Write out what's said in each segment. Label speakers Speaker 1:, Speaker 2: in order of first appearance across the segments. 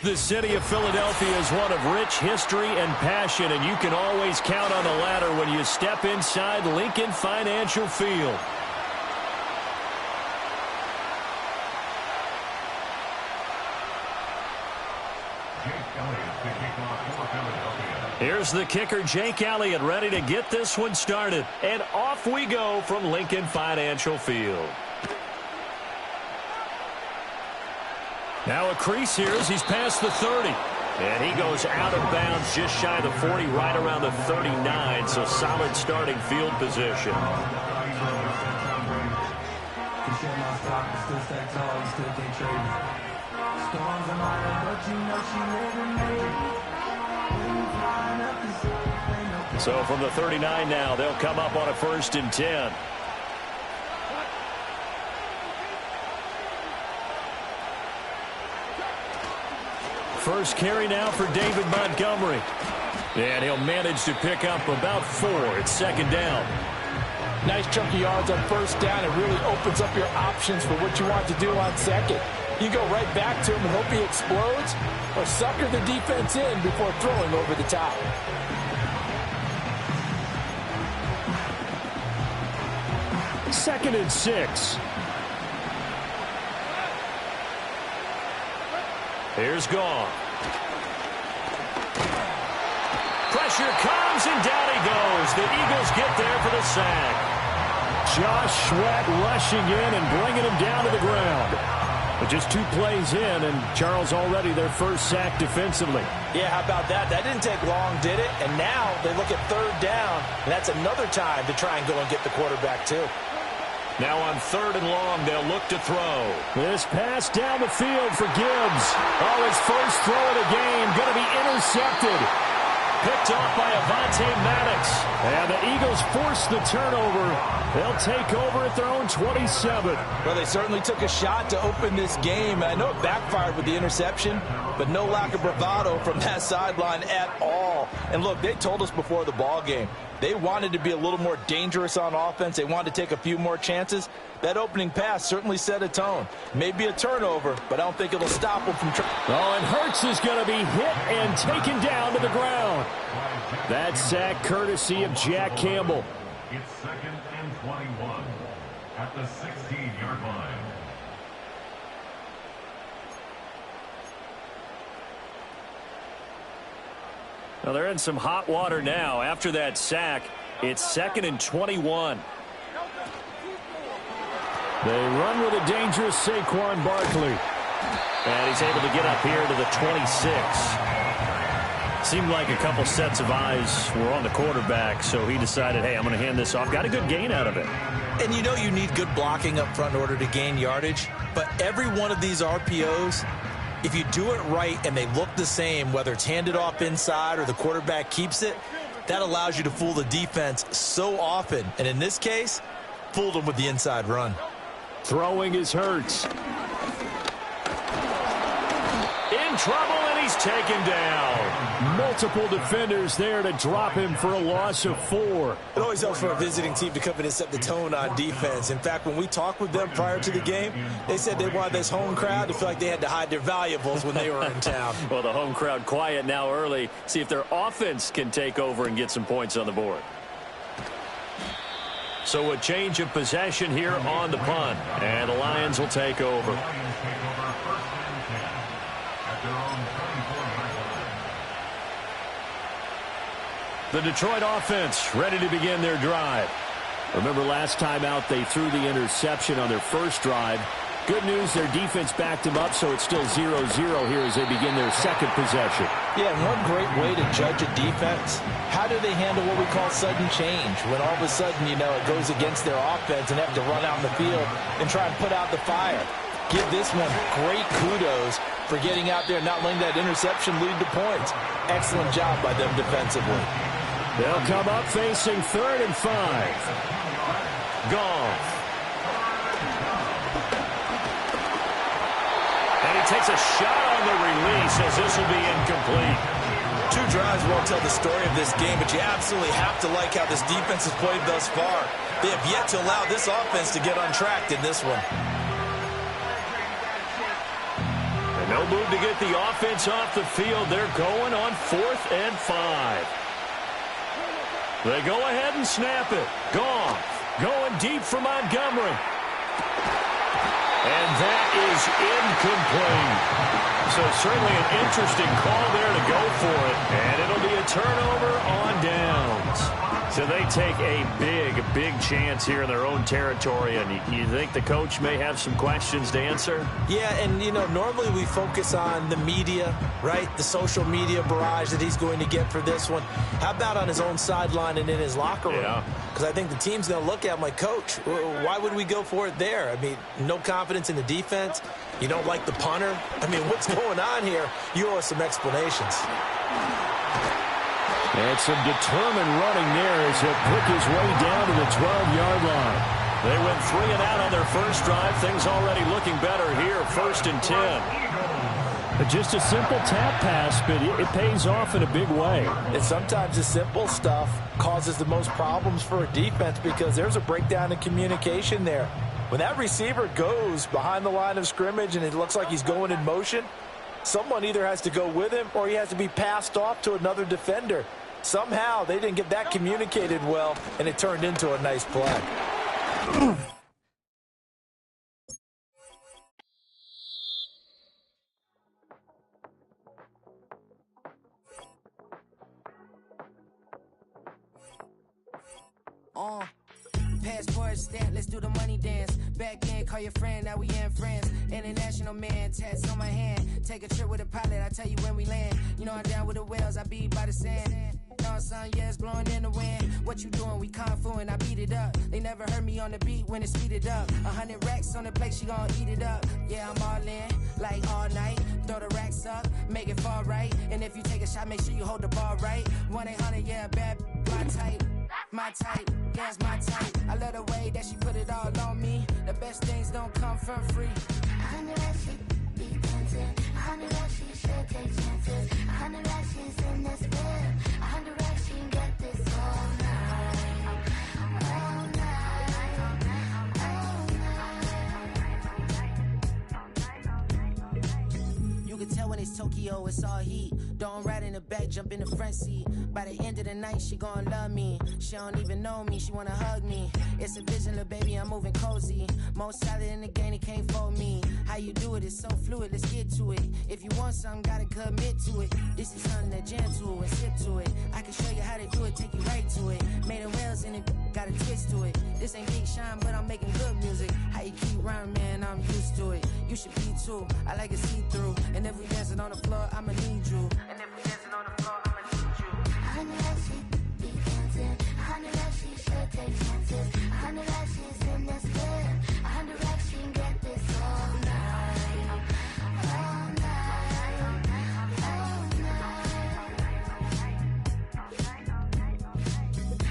Speaker 1: The city of Philadelphia is one of rich history and passion, and you can always count on the latter when you step inside Lincoln Financial Field. Here's the kicker, Jake Elliott, ready to get this one started. And off we go from Lincoln Financial Field. Now a crease here as he's past the 30. And he goes out of bounds just shy of the 40, right around the 39. So solid starting field position. So from the 39 now, they'll come up on a 1st and 10. First carry now for David Montgomery. And he'll manage to pick up about 4. It's 2nd down.
Speaker 2: Nice chunk of yards on 1st down. It really opens up your options for what you want to do on 2nd. You go right back to him and hope he explodes, or sucker the defense in before throwing over the top.
Speaker 1: Second and 6. Here's Goff. Pressure comes, and down he goes. The Eagles get there for the sack. Josh Sweat rushing in and bringing him down to the ground. But just 2 plays in, and Charles already their first sack defensively.
Speaker 2: Yeah, how about that? That didn't take long, did it? And now they look at 3rd down, and that's another time to try and go and get the quarterback, too.
Speaker 1: Now on 3rd and long, they'll look to throw. This pass down the field for Gibbs. Oh, his first throw of the game going to be intercepted. Picked off by Avonte Maddox. And the Eagles force the turnover. They'll take over at their own 27.
Speaker 2: Well, they certainly took a shot to open this game. I know it backfired with the interception, but no lack of bravado from that sideline at all. And look, they told us before the ball game, they wanted to be a little more dangerous on offense. They wanted to take a few more chances. That opening pass certainly set a tone. Maybe a turnover, but I don't think it'll stop them from trying.
Speaker 1: Oh, and Hurts is going to be hit and taken down to the ground. That sack courtesy of Jack Campbell.
Speaker 3: It's 2nd and 21 at the 16-yard line.
Speaker 1: Well, they're in some hot water now. After that sack, it's 2nd and 21. They run with a dangerous Saquon Barkley. And he's able to get up here to the 26. Seemed like a couple sets of eyes were on the quarterback, so he decided, hey, I'm going to hand this off. Got a good gain out of it.
Speaker 2: And you know you need good blocking up front in order to gain yardage, but every one of these RPOs, if you do it right and they look the same, whether it's handed off inside or the quarterback keeps it, that allows you to fool the defense so often. And in this case, fooled them with the inside run.
Speaker 1: Throwing is Hurts. In trouble, and he's taken down. Multiple defenders there to drop him for a loss of 4.
Speaker 2: It always helps for a visiting team to come in and set the tone on defense. In fact, when we talked with them prior to the game, they said they wanted this home crowd to feel like they had to hide their valuables when they were in town.
Speaker 1: Well, the home crowd quiet now early. See if their offense can take over and get some points on the board. So a change of possession here on the punt, and the Lions will take over. The Detroit offense ready to begin their drive. Remember last time out they threw the interception on their first drive. Good news, their defense backed them up, so it's still 0-0 here as they begin their second possession.
Speaker 2: Yeah, and one great way to judge a defense, how do they handle what we call sudden change? When all of a sudden, you know, it goes against their offense and they have to run out in the field and try and put out the fire. Give this one great kudos for getting out there and not letting that interception lead to points. Excellent job by them defensively.
Speaker 1: They'll come up facing 3rd and 5. Goff. And he takes a shot on the release as this will be incomplete.
Speaker 2: 2 drives won't tell the story of this game, but you absolutely have to like how this defense has played thus far. They have yet to allow this offense to get untracked in this one.
Speaker 1: And no move to get the offense off the field. They're going on 4th and 5. They go ahead and snap it. Goff going deep for Montgomery. And that is incomplete. So certainly an interesting call there to go for it. And it'll be a turnover on downs. So they take a big chance here in their own territory. And you think the coach may have some questions to answer?
Speaker 2: Yeah, and, you know, normally we focus on the media, right? The social media barrage that he's going to get for this one. How about on his own sideline and in his locker room?
Speaker 1: Yeah.
Speaker 2: Because I think the team's going to look at him like, Coach, why would we go for it there? I mean, no confidence in the defense. You don't like the punter. I mean, what's going on here? You owe us some explanations.
Speaker 1: And some determined running there as he'll pick his way down to the 12-yard line. They went 3 and out on their first drive. Things already looking better here. 1st and 10. Just a simple tap pass, but it pays off in a big way.
Speaker 2: And sometimes the simple stuff causes the most problems for a defense because there's a breakdown in communication there. When that receiver goes behind the line of scrimmage and it looks like he's going in motion, someone either has to go with him or he has to be passed off to another defender. Somehow they didn't get that communicated well, and it turned into a nice play.
Speaker 4: Passport stamp, let's do the money dance. Back then, call your friend, now we in friends. International man, tats on my hand. Take a trip with a pilot, I tell you when we land. You know I'm down with the whales, I be by the sand. On sun, yeah, it's blowing in the wind. What you doing? We kung fu and I beat it up. They never heard me on the beat when it speeded up. 100 racks on the plate, she gon' eat it up. Yeah, I'm all in, like all night. Throw the racks up, make it fall right. And if you take a shot, make sure you hold the ball right. 1-800, yeah, bad, my type. My type, yeah, it's my type. I love the way that she put it all on me. The best things don't come for free. 100 racks, she be dancing. 100 racks, she should take chances. 100 racks, she's in this bed. 100 racks, she can get this all night. All night. All night. You can tell when it's Tokyo, it's all heat. Don't ride in the back, jump in the front seat. By the end of the night, she gon' love me. She don't even know me, she wanna hug me. It's a vision, little baby, I'm moving cozy. Most solid in the game, it can't fold me. How you do it, it's so fluid, let's get to it. If you want something, gotta commit to it. This is something that jam to and sip to it. I can show you how to do it, take you right to it. Made of whales and it got a twist to it. This ain't Big Shine, but I'm making good music. How you keep rhyming, man, I'm used to it. You should be too, I like it see-through. And if we dancing on the floor, I'ma need you. And if we dancing on the floor, I'ma need you. 100 racks, she be dancing. 100 racks, she should take chances. 100 racks, she's in this bed. 100 racks, she can get this all night. All night. All night.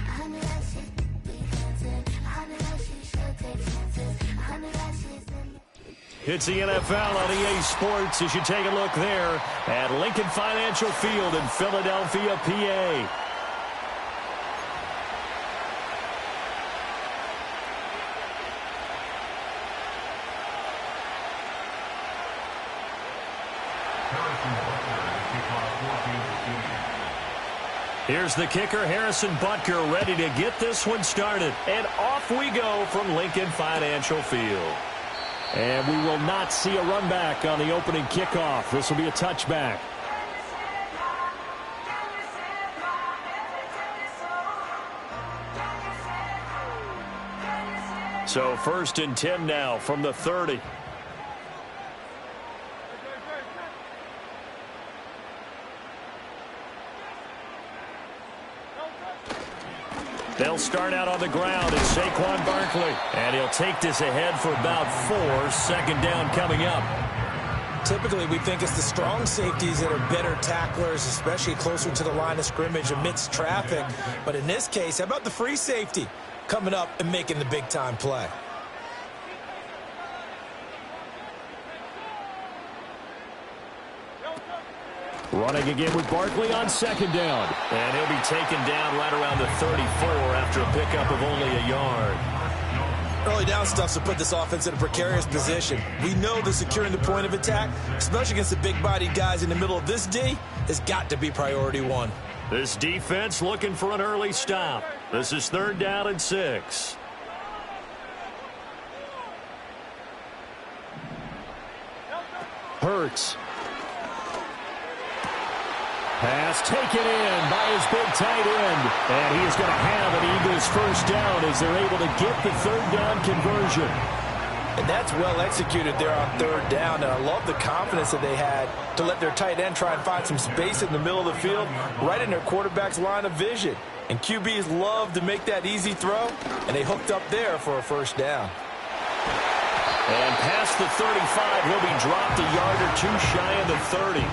Speaker 4: 100 racks, she be dancing. 100 racks, she should take chances. 100 racks, she's in.
Speaker 1: It's the NFL on EA Sports as you take a look there at Lincoln Financial Field in Philadelphia, PA. Here's the kicker, Harrison Butker, ready to get this one started. And off we go from Lincoln Financial Field. And we will not see a run back on the opening kickoff. This will be a touchback. So 1st and 10 now from the 30. They'll start out on the ground as Saquon Barkley. And he'll take this ahead for about 4. 2nd down coming up.
Speaker 2: Typically, we think it's the strong safeties that are better tacklers, especially closer to the line of scrimmage amidst traffic. But in this case, how about the free safety coming up and making the big-time play?
Speaker 1: Running again with Barkley on 2nd down. And he'll be taken down right around the 34 after a pickup of only a yard.
Speaker 2: Early down stuff to put this offense in a precarious position. We know that securing the point of attack, especially against the big-bodied guys in the middle of this D, has got to be priority one.
Speaker 1: This defense looking for an early stop. This is 3rd down and 6. Hurts. Pass taken in by his big tight end. And he is going to have an Eagles first down as they're able to get the 3rd down conversion.
Speaker 2: And that's well executed there on 3rd down. And I love the confidence that they had to let their tight end try and find some space in the middle of the field, right in their quarterback's line of vision. And QBs love to make that easy throw, and they hooked up there for a first down.
Speaker 1: And past the 35, he'll be dropped a yard or two shy of the 30.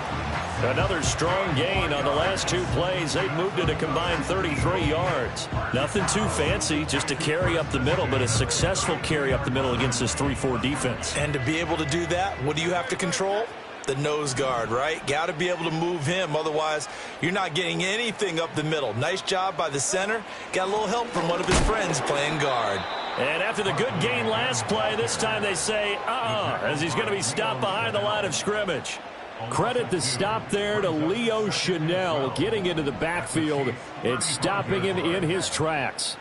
Speaker 1: Another strong gain on the last 2 plays. They've moved it a combined 33 yards. Nothing too fancy, just a carry up the middle, but a successful carry up the middle against this 3-4 defense.
Speaker 2: And to be able to do that, what do you have to control? The nose guard, right? Got to be able to move him. Otherwise, you're not getting anything up the middle. Nice job by the center. Got a little help from one of his friends playing guard.
Speaker 1: And after the good gain last play, this time they say, as he's going to be stopped behind the line of scrimmage. Credit the stop there to Leo Chanel, getting into the backfield and stopping him in his tracks.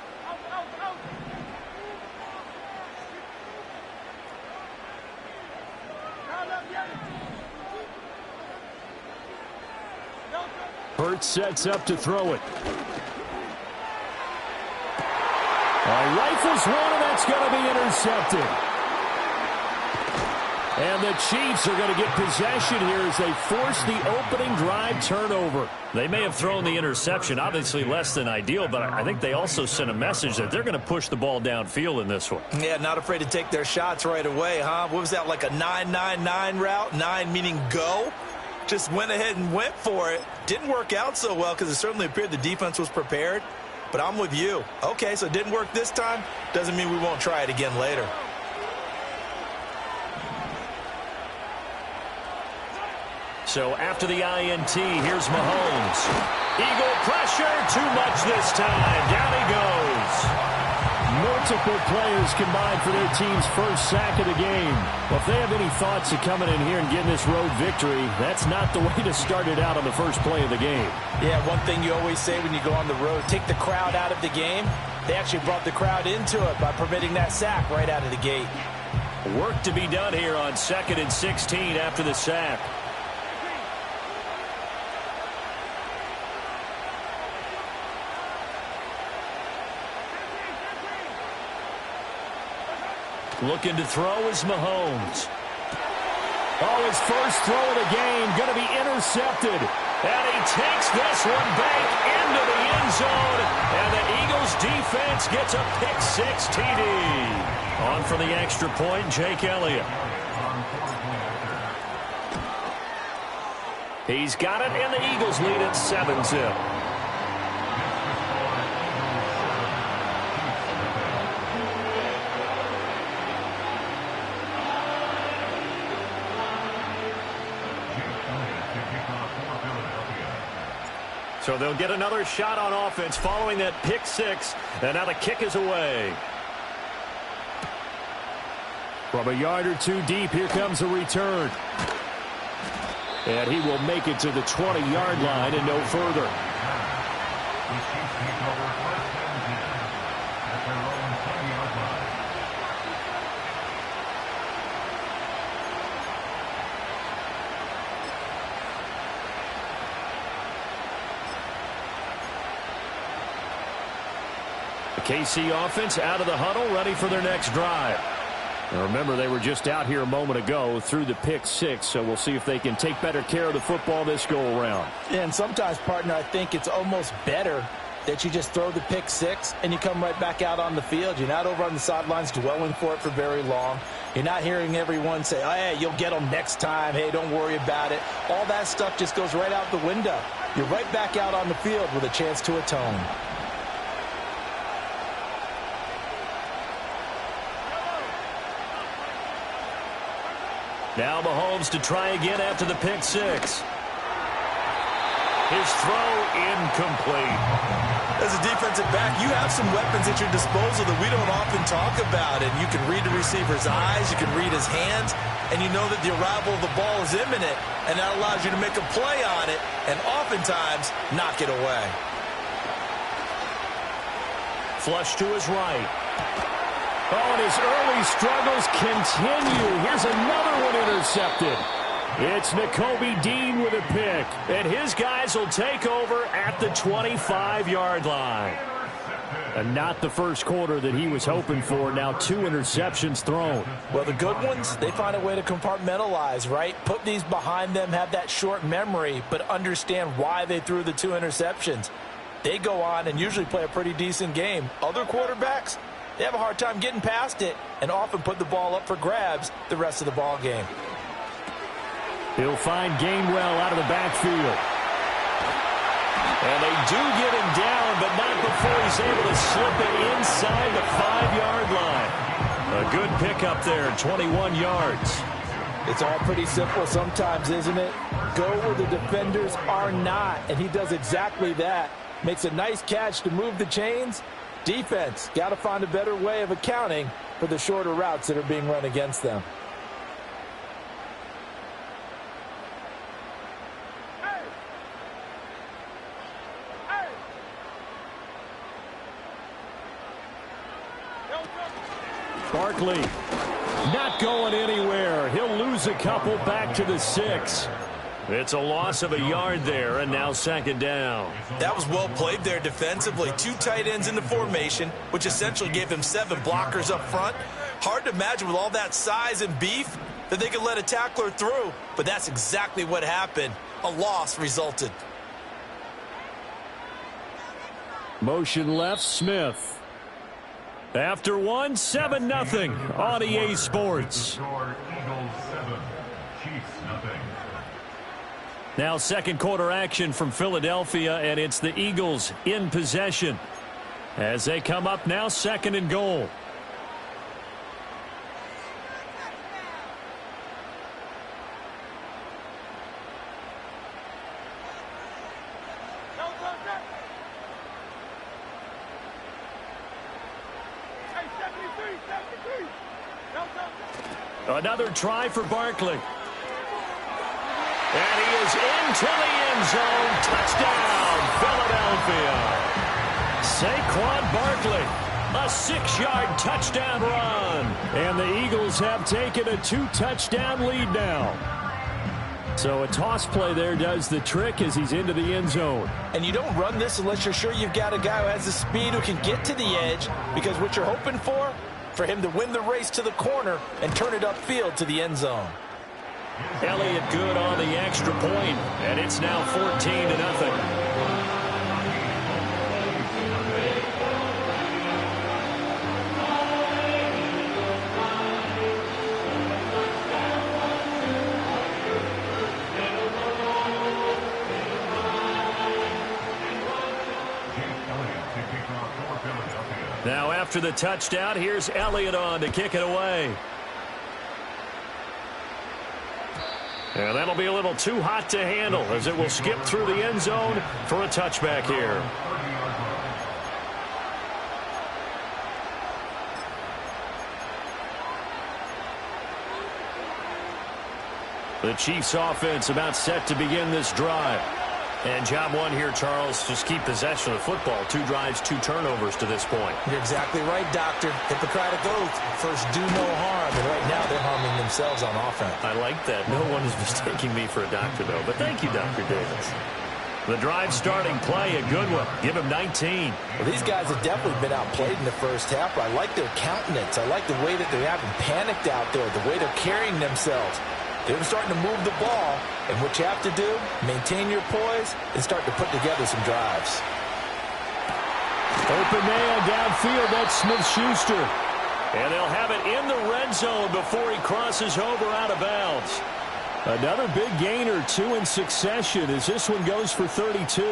Speaker 1: Hurts sets up to throw it. Rifles one, and that's going to be intercepted. And the Chiefs are going to get possession here as they force the opening drive turnover. They may have thrown the interception, obviously less than ideal, but I think they also sent a message that they're going to push the ball downfield in this one.
Speaker 2: Yeah, not afraid to take their shots right away, huh? What was that, like a 9-9-9 route? 9 meaning go? Just went ahead and went for it. Didn't work out so well because it certainly appeared the defense was prepared. But I'm with you. Okay, so it didn't work this time. Doesn't mean we won't try it again later.
Speaker 1: So after the INT, here's Mahomes. Eagle pressure, too much this time. Down he goes. Multiple players combined for their team's first sack of the game. Well, if they have any thoughts of coming in here and getting this road victory, that's not the way to start it out on the first play of the game.
Speaker 2: Yeah, one thing you always say when you go on the road, take the crowd out of the game. They actually brought the crowd into it by permitting that sack right out of the gate.
Speaker 1: Work to be done here on 2nd and 16 after the sack. Looking to throw is Mahomes. Oh, his first throw of the game going to be intercepted. And he takes this one back into the end zone. And the Eagles defense gets a pick-6 TD. On for the extra point, Jake Elliott. He's got it, and the Eagles lead at 7-0. So they'll get another shot on offense following that pick-6, and now the kick is away. From a yard or two deep, here comes a return. And he will make it to the 20-yard line and no further. The KC offense out of the huddle, ready for their next drive. Now remember, they were just out here a moment ago through the pick-6, so we'll see if they can take better care of the football this go-around.
Speaker 2: Yeah, and sometimes, partner, I think it's almost better that you just throw the pick-6 and you come right back out on the field. You're not over on the sidelines dwelling for it for very long. You're not hearing everyone say, oh, hey, you'll get them next time. Hey, don't worry about it. All that stuff just goes right out the window. You're right back out on the field with a chance to atone.
Speaker 1: Now Mahomes to try again after the pick-6. His throw incomplete.
Speaker 2: As a defensive back, you have some weapons at your disposal that we don't often talk about. And you can read the receiver's eyes, you can read his hands, and you know that the arrival of the ball is imminent, and that allows you to make a play on it and oftentimes knock it away.
Speaker 1: Flush to his right. Oh, and his early struggles continue. Here's another one intercepted. It's Nakobe Dean with a pick, and his guys will take over at the 25-yard line. And not the first quarter that he was hoping for. Now 2 interceptions thrown.
Speaker 2: Well, the good ones, they find a way to compartmentalize, right? Put these behind them, have that short memory, but understand why they threw the 2 interceptions. They go on and usually play a pretty decent game. Other quarterbacks, they have a hard time getting past it and often put the ball up for grabs the rest of the ball game.
Speaker 1: He'll find Gainwell out of the backfield. And they do get him down, but not before he's able to slip it inside the 5-yard line. A good pickup there, 21 yards.
Speaker 2: It's all pretty simple sometimes, isn't it? Go where the defenders are not, and he does exactly that. Makes a nice catch to move the chains. Defense, got to find a better way of accounting for the shorter routes that are being run against them.
Speaker 1: Barkley not going anywhere. He'll lose a couple back to the 6. It's a loss of a yard there, and now 2nd down.
Speaker 2: That was well played there defensively. 2 tight ends in the formation, which essentially gave him 7 blockers up front. Hard to imagine with all that size and beef that they could let a tackler through, but that's exactly what happened. A loss resulted.
Speaker 1: Motion left, Smith. After 1, 7-0 on EA Sports. Now 2nd quarter action from Philadelphia, and it's the Eagles in possession as they come up now 2nd and goal. Another try for Barkley. And he is into the end zone. Touchdown, Philadelphia. Saquon Barkley, a 6-yard touchdown run. And the Eagles have taken a 2-touchdown lead now. So a toss play there does the trick as he's into the end zone.
Speaker 2: And you don't run this unless you're sure you've got a guy who has the speed who can get to the edge, because what you're hoping for him to win the race to the corner and turn it upfield to the end zone.
Speaker 1: Elliott good on the extra point, and it's now 14-0. Now after the touchdown, here's Elliott on to kick it away. And that'll be a little too hot to handle as it will skip through the end zone for a touchback here. The Chiefs offense about set to begin this drive. And job 1 here, Charles, just keep possession of the football. 2 drives, 2 turnovers to this point.
Speaker 2: You're exactly right, Doctor. Hippocratic oath. First, do no harm. And right now, they're harming themselves on offense.
Speaker 1: I like that. No one is mistaking me for a doctor, though. But thank you, Dr. Davis. The drive starting play, a good one. Give him 19.
Speaker 2: Well, these guys have definitely been outplayed in the first half. I like their countenance. I like the way that they haven't panicked out there, the way they're carrying themselves. They're starting to move the ball, and what you have to do, maintain your poise and start to put together some drives.
Speaker 1: Open man downfield, that's Smith-Schuster. And they'll have it in the red zone before he crosses over out of bounds. Another big gainer, 2 in succession as this one goes for 32.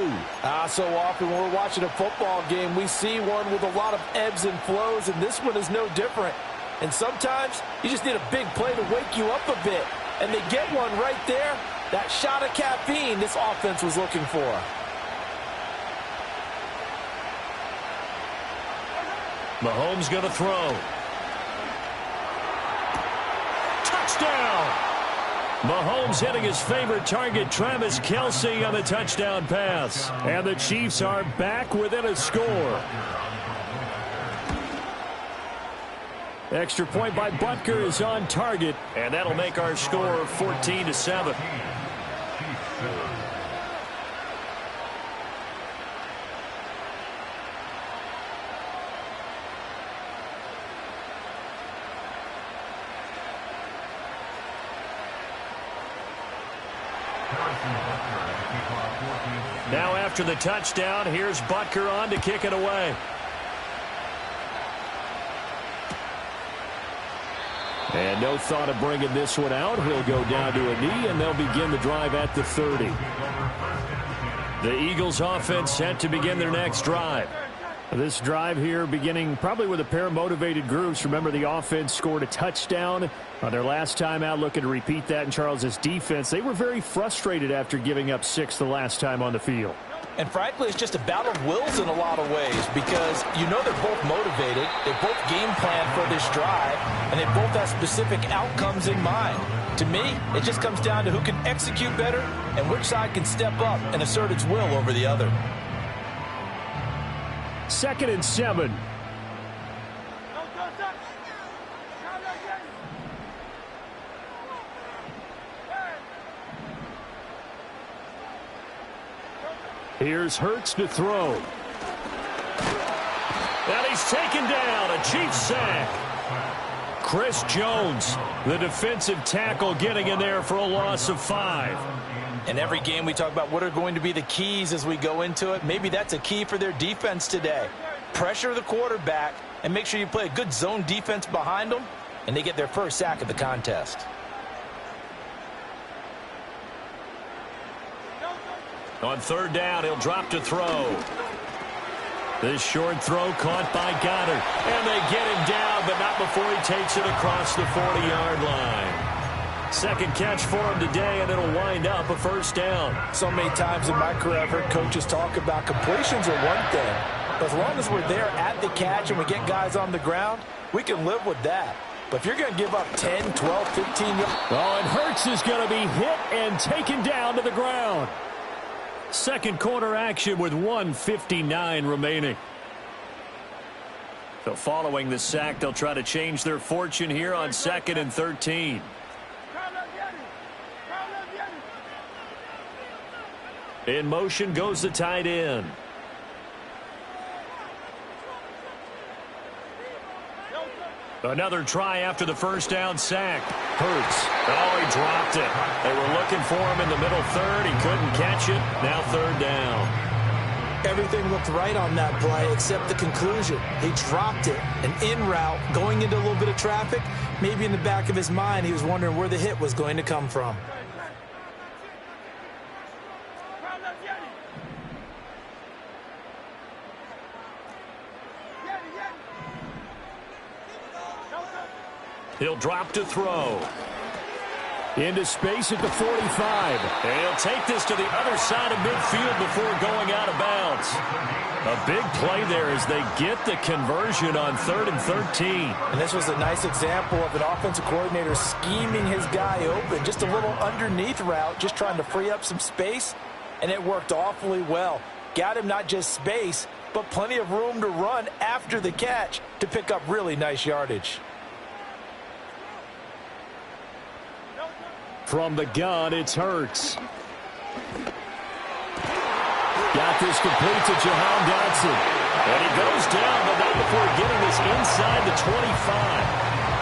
Speaker 2: So often when we're watching a football game, we see one with a lot of ebbs and flows, and this one is no different. And sometimes you just need a big play to wake you up a bit. And they get one right there. That shot of caffeine this offense was looking for.
Speaker 1: Mahomes going to throw. Touchdown! Mahomes hitting his favorite target, Travis Kelce, on the touchdown pass. And the Chiefs are back within a score. Extra point by Butker is on target, and that'll make our score 14-7. Now after the touchdown, here's Butker on to kick it away. And no thought of bringing this one out. He'll go down to a knee, and they'll begin the drive at the 30. The Eagles offense set to begin their next drive. This drive here beginning probably with a pair of motivated groups. Remember, the offense scored a touchdown on their last time out, looking to repeat that in Charles's defense. They were very frustrated after giving up 6 the last time on the field.
Speaker 2: And frankly, it's just a battle of wills in a lot of ways, because you know they're both motivated, they both game plan for this drive, and they both have specific outcomes in mind. To me, it just comes down to who can execute better and which side can step up and assert its will over the other.
Speaker 1: 2nd and 7. Here's Hurts to throw. And he's taken down. A Chiefs sack. Chris Jones, the defensive tackle, getting in there for a loss of 5.
Speaker 2: In every game we talk about what are going to be the keys as we go into it. Maybe that's a key for their defense today. Pressure the quarterback and make sure you play a good zone defense behind them, and they get their first sack of the contest.
Speaker 1: On 3rd down, he'll drop to throw. This short throw caught by Goddard. And they get him down, but not before he takes it across the 40-yard line. 2nd catch for him today, and it'll wind up a 1st down.
Speaker 2: So many times in my career, I've heard coaches talk about completions are one thing. But as long as we're there at the catch and we get guys on the ground, we can live with that. But if you're going to give up 10, 12, 15 yards.
Speaker 1: Oh, and Hurts is going to be hit and taken down to the ground. 2nd quarter action with 1:59 remaining. So following the sack, they'll try to change their fortune here on 2nd and 13. In motion goes the tight end. Another try after the 1st down sack. Hurts. Oh, he dropped it. They were looking for him in the middle 3rd. He couldn't catch it. Now 3rd down.
Speaker 5: Everything looked right on that play except the conclusion. He dropped it. An in route, going into a little bit of traffic. Maybe in the back of his mind, he was wondering where the hit was going to come from.
Speaker 1: He'll drop to throw. Into space at the 45. And he'll take this to the other side of midfield before going out of bounds. A big play there as they get the conversion on 3rd and 13.
Speaker 2: And this was a nice example of an offensive coordinator scheming his guy open. Just a little underneath route, just trying to free up some space. And it worked awfully well. Got him not just space, but plenty of room to run after the catch to pick up really nice yardage.
Speaker 1: From the gun, it's Hurts. Got this complete to Jahan Dotson. And he goes down, but not before getting this inside the 25.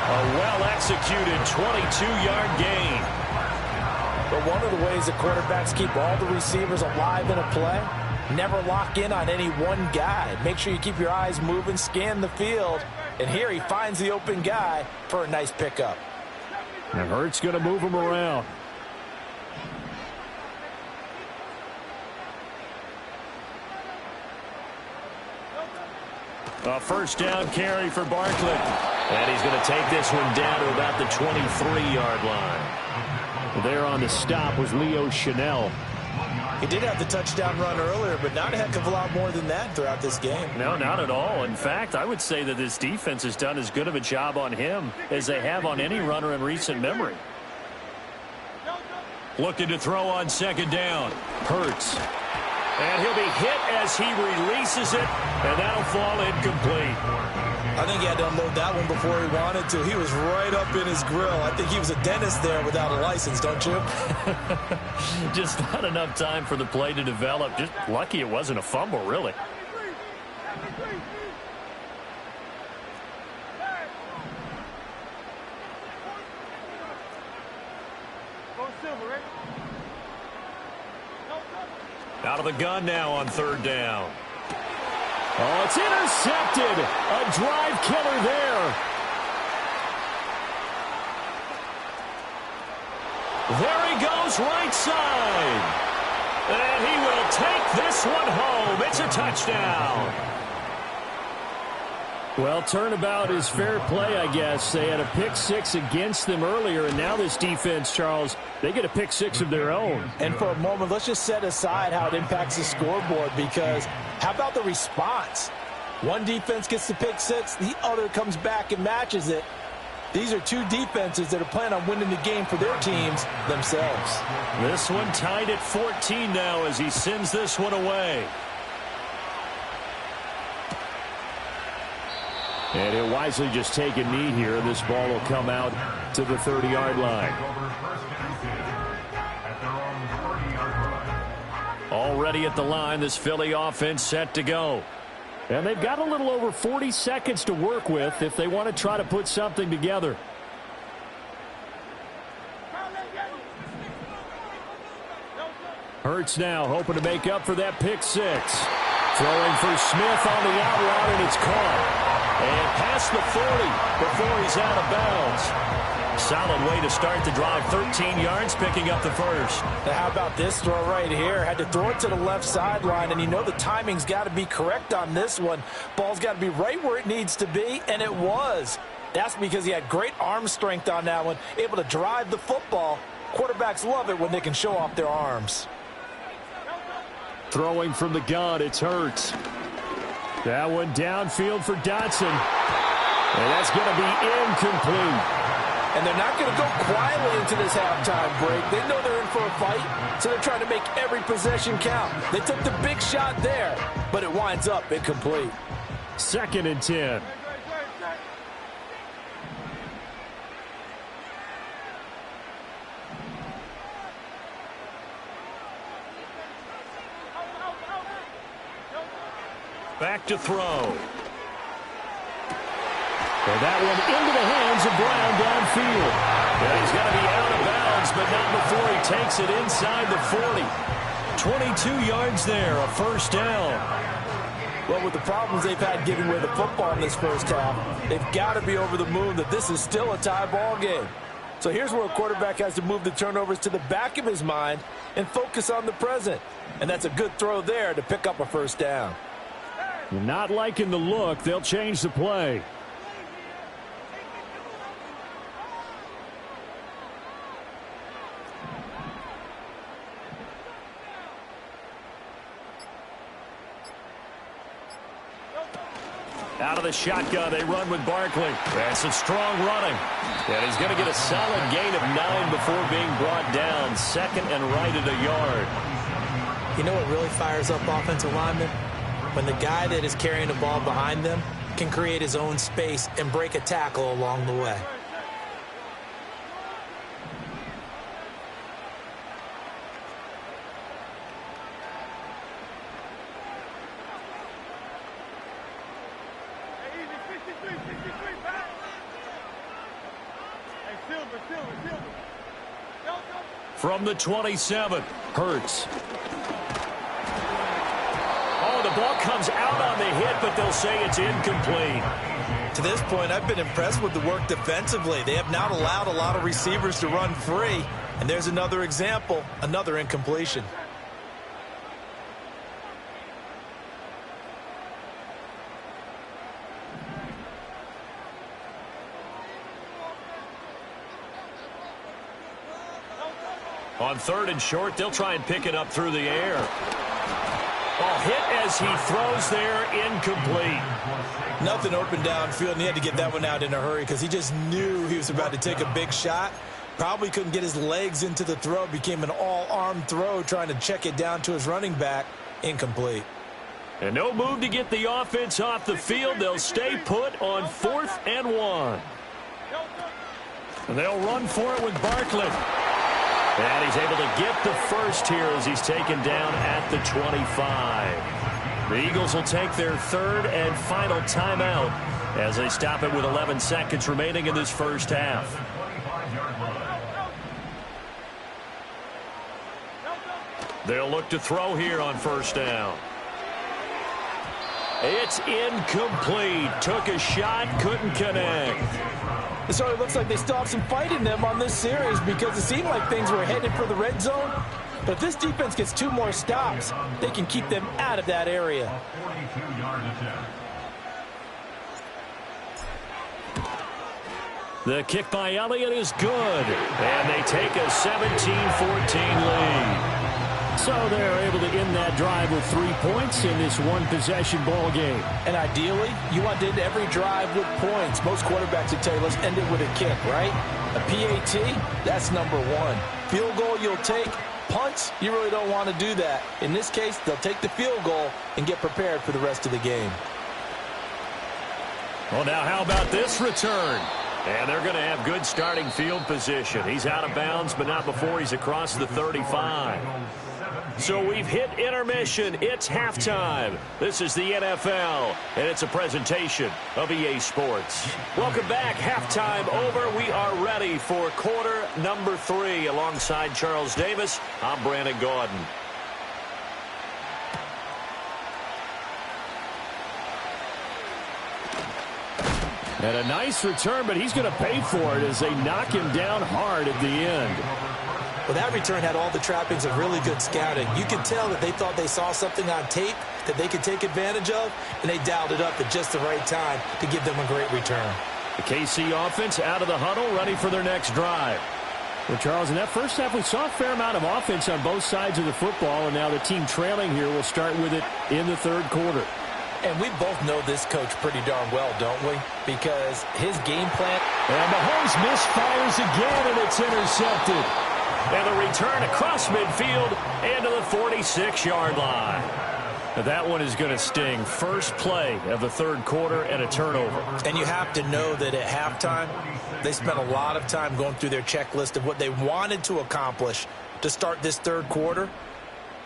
Speaker 1: A well-executed 22-yard gain.
Speaker 2: But one of the ways that quarterbacks keep all the receivers alive in a play, never lock in on any one guy. Make sure you keep your eyes moving, scan the field. And here he finds the open guy for a nice pickup.
Speaker 1: And Hurts going to move him around. A 1st down carry for Barkley. And he's going to take this one down to about the 23-yard line. There on the stop was Leo Chanel.
Speaker 5: He did have the touchdown run earlier, but not a heck of a lot more than that throughout this game.
Speaker 1: No, not at all. In fact, I would say that this defense has done as good of a job on him as they have on any runner in recent memory. Looking to throw on second down. Hurts. And he'll be hit as he releases it, and that'll fall incomplete.
Speaker 2: I think he had to unload that one before he wanted to. He was right up in his grill. I think he was a dentist there without a license, don't you?
Speaker 1: Just not enough time for the play to develop. Just lucky it wasn't a fumble, really. Out of the gun now on third down. Oh, it's intercepted. A drive killer there. There he goes, right side. And he will take this one home. It's a touchdown. Well, turnabout is fair play, I guess. They had a pick six against them earlier, and now this defense, Charles, they get a pick six of their own.
Speaker 5: And for a moment, let's just set aside how it impacts the scoreboard, because how about the response? One defense gets the pick six, the other comes back and matches it. These are two defenses that are planning on winning the game for their teams themselves.
Speaker 1: This one tied at 14 now as he sends this one away. And he'll wisely just take a knee here. This ball will come out to the 30-yard line. Already at the line, this Philly offense set to go. And they've got a little over 40 seconds to work with if they want to try to put something together. Hurts now hoping to make up for that pick six. Throwing for Smith on the out route, and it's caught. And past the 40 before he's out of bounds. Solid way to start the drive. 13 yards, picking up the first.
Speaker 5: Now, how about this throw right here? Had to throw it to the left sideline, and you know the timing's got to be correct on this one. Ball's got to be right where it needs to be, and it was. That's because he had great arm strength on that one, able to drive the football. Quarterbacks love it when they can show off their arms.
Speaker 1: Throwing from the gun, it's Hurts. That one downfield for Dotson. And that's going to be incomplete.
Speaker 5: And they're not going to go quietly into this halftime break. They know they're in for a fight, so they're trying to make every possession count. They took the big shot there, but it winds up incomplete.
Speaker 1: 2nd and 10. Back to throw. And that one into the hands of Brown downfield. And he's going to be out of bounds, but not before he takes it inside the 40. 22 yards there, a first down.
Speaker 5: Well, with the problems they've had giving away the football in this first half, they've got to be over the moon that this is still a tie ball game. So here's where a quarterback has to move the turnovers to the back of his mind and focus on the present. And that's a good throw there to pick up a first down.
Speaker 1: Not liking the look. They'll change the play. Out of the shotgun, they run with Barkley. That's some strong running. And he's going to get a solid gain of 9 before being brought down. 2nd and right at a yard.
Speaker 5: You know what really fires up offensive linemen? When the guy that is carrying the ball behind them can create his own space and break a tackle along the way.
Speaker 1: From the 27, Hurts. Oh, the ball comes out on the hit, but they'll say it's incomplete.
Speaker 2: To this point, I've been impressed with the work defensively. They have not allowed a lot of receivers to run free. And there's another example, another incompletion.
Speaker 1: On 3rd and short, they'll try and pick it up through the air. Ball hit as he throws there, incomplete.
Speaker 2: Nothing open downfield, and he had to get that one out in a hurry because he just knew he was about to take a big shot. Probably couldn't get his legs into the throw. Became an all-arm throw trying to check it down to his running back. Incomplete.
Speaker 1: And no move to get the offense off the field. They'll stay put on 4th and 1. And they'll run for it with Barkley. And he's able to get the first here as he's taken down at the 25. The Eagles will take their 3rd and final timeout as they stop it with 11 seconds remaining in this first half. They'll look to throw here on 1st down. It's incomplete. Took a shot, couldn't connect.
Speaker 5: So it looks like they still have some fight in them on this series because it seemed like things were headed for the red zone. But if this defense gets 2 more stops, they can keep them out of that area.
Speaker 1: The kick by Elliott is good. And they take a 17-14 lead. So they're able to end that drive with 3 points in this one-possession ball game.
Speaker 2: And ideally, you want to end every drive with points. Most quarterbacks would tell you, let's end it with a kick, right? A PAT, that's number 1. Field goal you'll take. Punts, you really don't want to do that. In this case, they'll take the field goal and get prepared for the rest of the game.
Speaker 1: Well, now how about this return? And they're going to have good starting field position. He's out of bounds, but not before he's across the 35. So we've hit intermission. It's halftime. This is the NFL, and it's a presentation of EA Sports. Welcome back. Halftime over. We are ready for quarter number 3. Alongside Charles Davis, I'm Brandon Gaudin. And a nice return, but he's going to pay for it as they knock him down hard at the end.
Speaker 2: Well, that return had all the trappings of really good scouting. You could tell that they thought they saw something on tape that they could take advantage of, and they dialed it up at just the right time to give them a great return.
Speaker 1: The KC offense out of the huddle, ready for their next drive. Well, Charles, in that first half, we saw a fair amount of offense on both sides of the football, and now the team trailing here will start with it in the 3rd quarter.
Speaker 2: And we both know this coach pretty darn well, don't we? Because his game plan...
Speaker 1: And Mahomes misfires again, and it's intercepted. And the return across midfield and to the 46-yard line. Now that one is going to sting. First play of the 3rd quarter and a turnover.
Speaker 2: And you have to know that at halftime, they spent a lot of time going through their checklist of what they wanted to accomplish to start this 3rd quarter.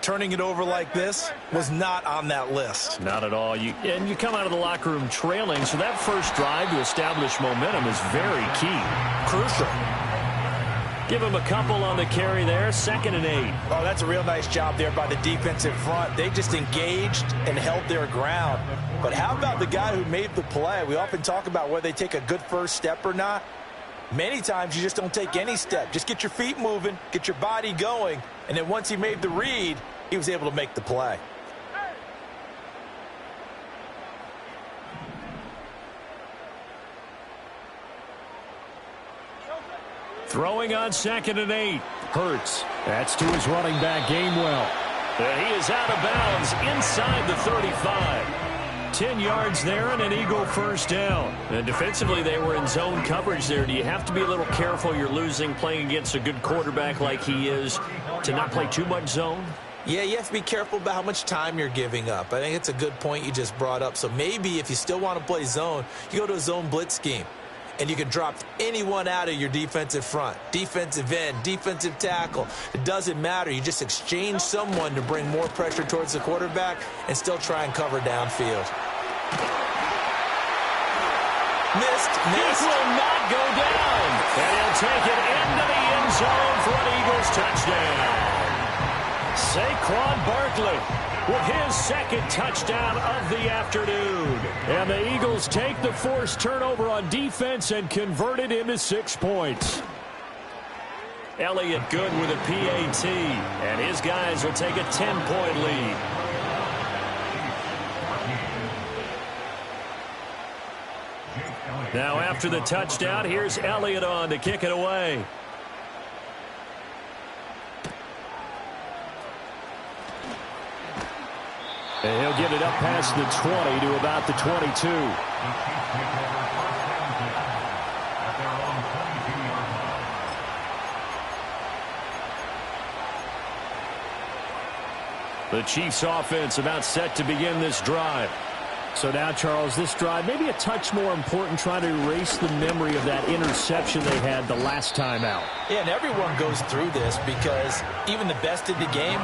Speaker 2: Turning it over like this was not on that list.
Speaker 1: Not at all. You come out of the locker room trailing, so that first drive to establish momentum is very key.
Speaker 2: Crucial.
Speaker 1: Give him a couple on the carry there. 2nd and 8.
Speaker 2: Oh, that's a real nice job there by the defensive front. They just engaged and held their ground. But how about the guy who made the play? We often talk about whether they take a good first step or not. Many times you just don't take any step. Just get your feet moving, get your body going, and then once he made the read, he was able to make the play.
Speaker 1: Throwing on 2nd and 8. Hurts. That's to his running back, Gainwell. And he is out of bounds inside the 35. 10 yards there and an Eagle first down. And defensively, they were in zone coverage there. Do you have to be a little careful? You're losing playing against a good quarterback like he is to not play too much zone?
Speaker 2: Yeah, you have to be careful about how much time you're giving up. I think it's a good point you just brought up. So maybe if you still want to play zone, you go to a zone blitz scheme. And you can drop anyone out of your defensive front, defensive end, defensive tackle. It doesn't matter. You just exchange someone to bring more pressure towards the quarterback and still try and cover downfield. Missed.
Speaker 1: This will not go down. And he'll take it into the end zone for an Eagles touchdown. Saquon Barkley with his 2nd touchdown of the afternoon. And the Eagles take the forced turnover on defense and convert it into 6 points. Elliott good with a PAT. And his guys will take a 10-point lead. Now after the touchdown, here's Elliott on to kick it away. And he'll get it up past the 20 to about the 22. The Chiefs offense about set to begin this drive.
Speaker 6: So now, Charles, this drive maybe a touch more important, trying to erase the memory of that interception they had the last time out.
Speaker 2: Yeah, and everyone goes through this because even the best in the game,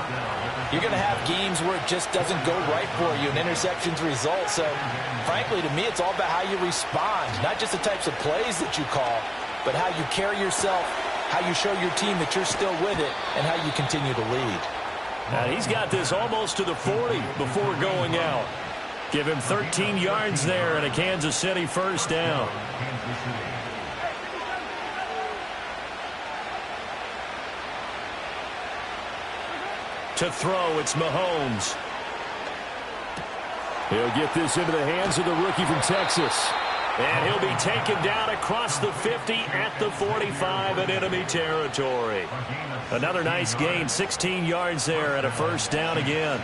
Speaker 2: you're going to have games where it just doesn't go right for you and interceptions result. So, frankly, to me, it's all about how you respond, not just the types of plays that you call, but how you carry yourself, how you show your team that you're still with it, and how you continue to lead.
Speaker 1: And he's got this almost to the 40 before going out. Give him 13 yards there and a Kansas City first down. To throw, it's Mahomes. He'll get this into the hands of the rookie from Texas. And he'll be taken down across the 50 at the 45 in enemy territory. Another nice gain, 16 yards there and a first down again.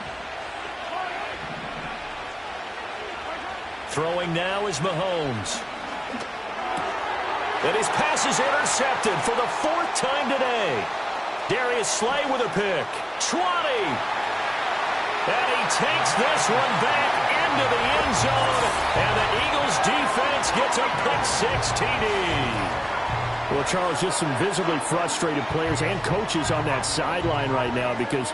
Speaker 1: Throwing now is Mahomes. And his pass is intercepted for the 4th time today. Darius Slay with a pick. 20. And he takes this one back into the end zone. And the Eagles defense gets a pick-6 TD.
Speaker 6: Well, Charles, just some visibly frustrated players and coaches on that sideline right now because